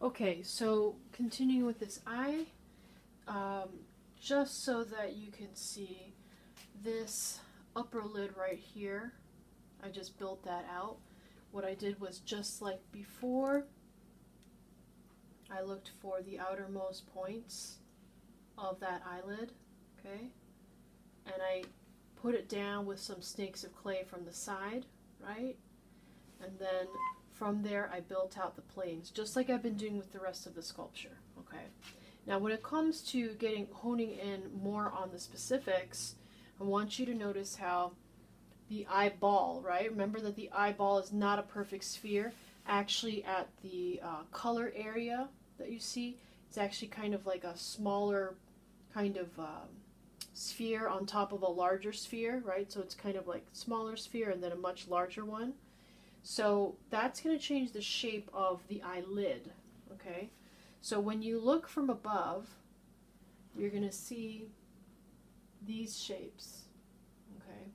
Okay, so continuing with this eye, just so that you can see this upper lid right here, I just built that out. What I did was just like before, I looked for the outermost points of that eyelid, okay? And I put it down with some snakes of clay from the side, right? And then from there I built out the planes, just like I've been doing with the rest of the sculpture, okay? Now when it comes to honing in more on the specifics, I want you to notice how the eyeball, right? Remember that the eyeball is not a perfect sphere. Actually at the color area that you see, it's actually kind of like a smaller kind of sphere on top of a larger sphere, right? So it's kind of like smaller sphere and then a much larger one. So that's going to change the shape of the eyelid, okay? So when you look from above, you're going to see these shapes, okay?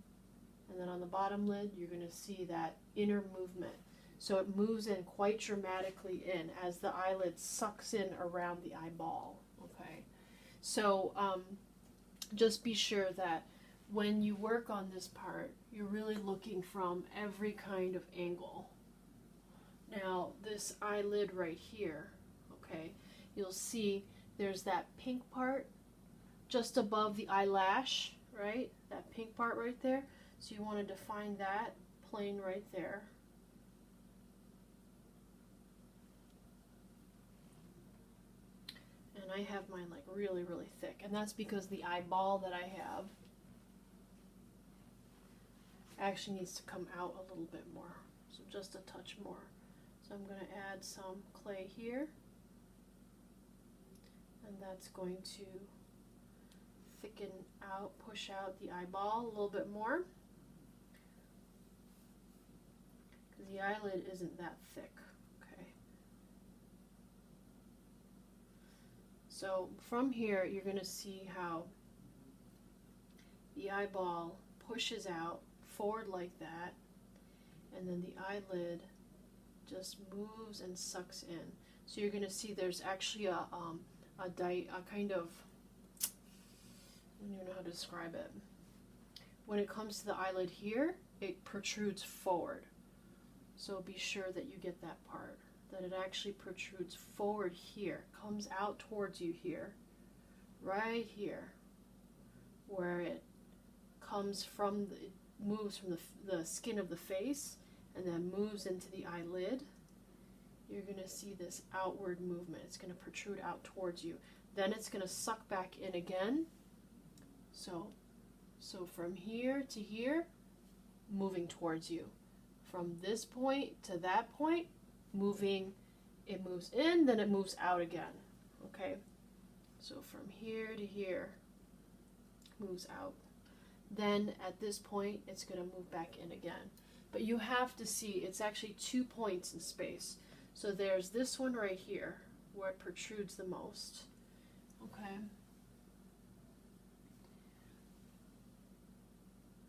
And then on the bottom lid, you're going to see that inner movement. So it moves in quite dramatically in as the eyelid sucks in around the eyeball, okay? So just be sure that when you work on this part, you're really looking from every kind of angle. Now, this eyelid right here, okay, you'll see there's that pink part just above the eyelash, right? That pink part right there. So you want to define that plane right there. And I have mine like really, really thick. And that's because the eyeball that I have actually needs to come out a little bit more. So just a touch more. So I'm going to add some clay here. And that's going to thicken out, push out the eyeball a little bit more. Because the eyelid isn't that thick. Okay. So from here, you're going to see how the eyeball pushes out forward like that, and then the eyelid just moves and sucks in. So you're going to see there's actually a kind of, I don't even know how to describe it. When it comes to the eyelid here, it protrudes forward. So be sure that you get that part, that it actually protrudes forward here, comes out towards you here, right here, where it comes from the, moves from the skin of the face and then moves into the eyelid. You're going to see this outward movement. It's going to protrude out towards you. Then it's going to suck back in again. So from here to here, moving towards you. From this point to that point, moving, it moves in, then it moves out again. Okay? So from here to here, moves out. Then at this point, it's going to move back in again. But you have to see, it's actually 2 points in space. So there's this one right here, where it protrudes the most. Okay?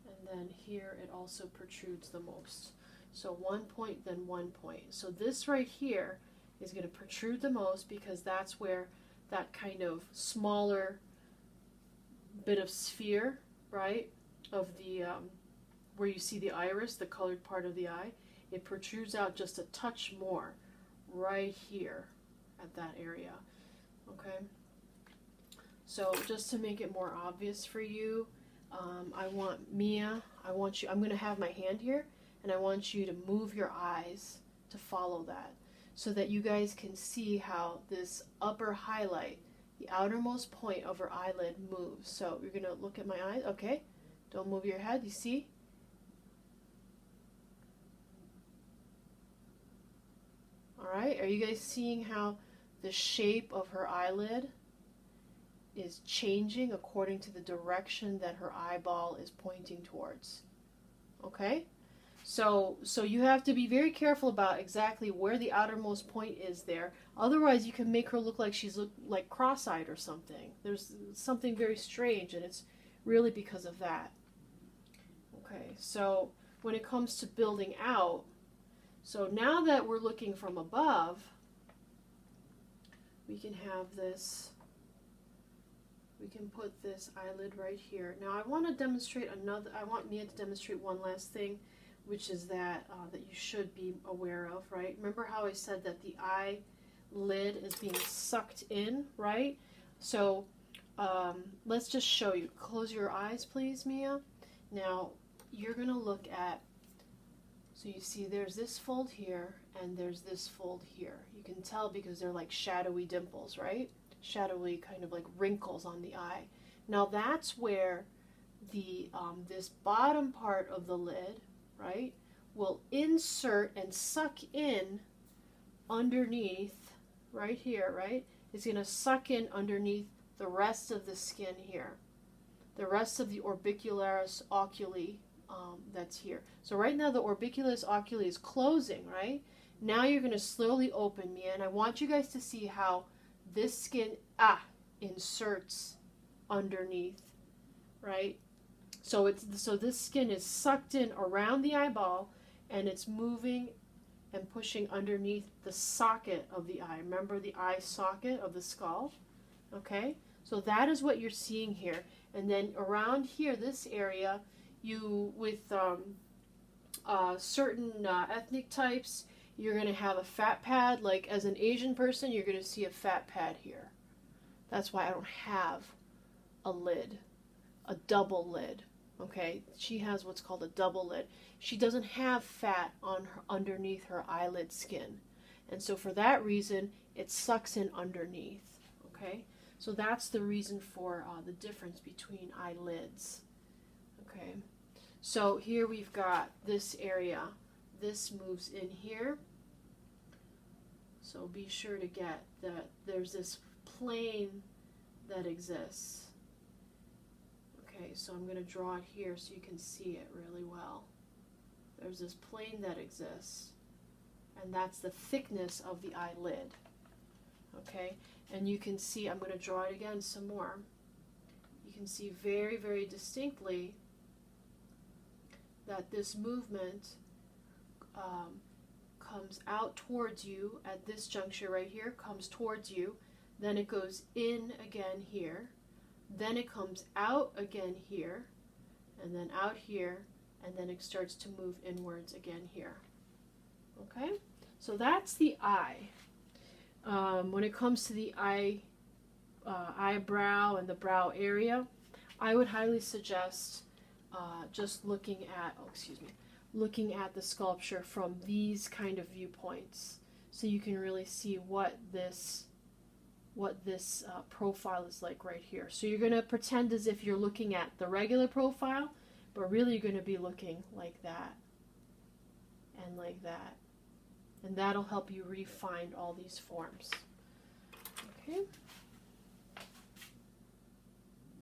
And then here, it also protrudes the most. So 1 point, then 1 point. So this right here is going to protrude the most because that's where that kind of smaller bit of sphere, right, of the where you see the iris, the colored part of the eye, it protrudes out just a touch more right here at that area. Okay, so just to make it more obvious for you, I want I'm going to have my hand here, and I want you to move your eyes to follow that so that you guys can see how this upper highlight, the outermost point of her eyelid, moves. So you're going to look at my eyes, okay? Don't move your head, you see? Alright, are you guys seeing how the shape of her eyelid is changing according to the direction that her eyeball is pointing towards? Okay? So you have to be very careful about exactly where the outermost point is there. Otherwise, you can make her look like she's like cross-eyed or something. There's something very strange, and it's really because of that. Okay, so when it comes to building out, so now that we're looking from above, we can have this, we can put this eyelid right here. Now I want to demonstrate I want Mia to demonstrate one last thing, which is that that you should be aware of, right? Remember how I said that the eyelid is being sucked in, right? So let's just show you. Close your eyes, please, Mia. Now you're going to look at, so you see there's this fold here and there's this fold here. You can tell because they're like shadowy dimples, right? Shadowy kind of like wrinkles on the eye. Now that's where the this bottom part of the lid, right, will insert and suck in underneath right here, right? It's going to suck in underneath the rest of the skin here, the rest of the orbicularis oculi that's here. So right now the orbicularis oculi is closing, right? Now you're going to slowly open, Mia, and I want you guys to see how this skin inserts underneath, right? So this skin is sucked in around the eyeball, and it's moving and pushing underneath the socket of the eye. Remember the eye socket of the skull? Okay, so that is what you're seeing here. And then around here, this area, you with certain ethnic types, you're going to have a fat pad. Like as an Asian person, you're going to see a fat pad here. That's why I don't have a lid, a double lid. Okay, she has what's called a double lid. She doesn't have fat on her, underneath her eyelid skin. And so for that reason, it sucks in underneath. Okay, so that's the reason for the difference between eyelids. Okay, so here we've got this area. This moves in here. So be sure to get that there's this plane that exists. Okay, so I'm going to draw it here so you can see it really well. There's this plane that exists, and that's the thickness of the eyelid. Okay, and you can see, I'm going to draw it again some more. You can see very, very distinctly that this movement comes out towards you at this juncture right here, comes towards you, then it goes in again here, then it comes out again here, and then out here, and then it starts to move inwards again here. Okay, so that's the eye. When it comes to the eyebrow and the brow area, I would highly suggest just looking at the sculpture from these kind of viewpoints, so you can really see what this profile is like right here. So you're going to pretend as if you're looking at the regular profile, but really you're going to be looking like that and like that. And that'll help you refine all these forms. Okay.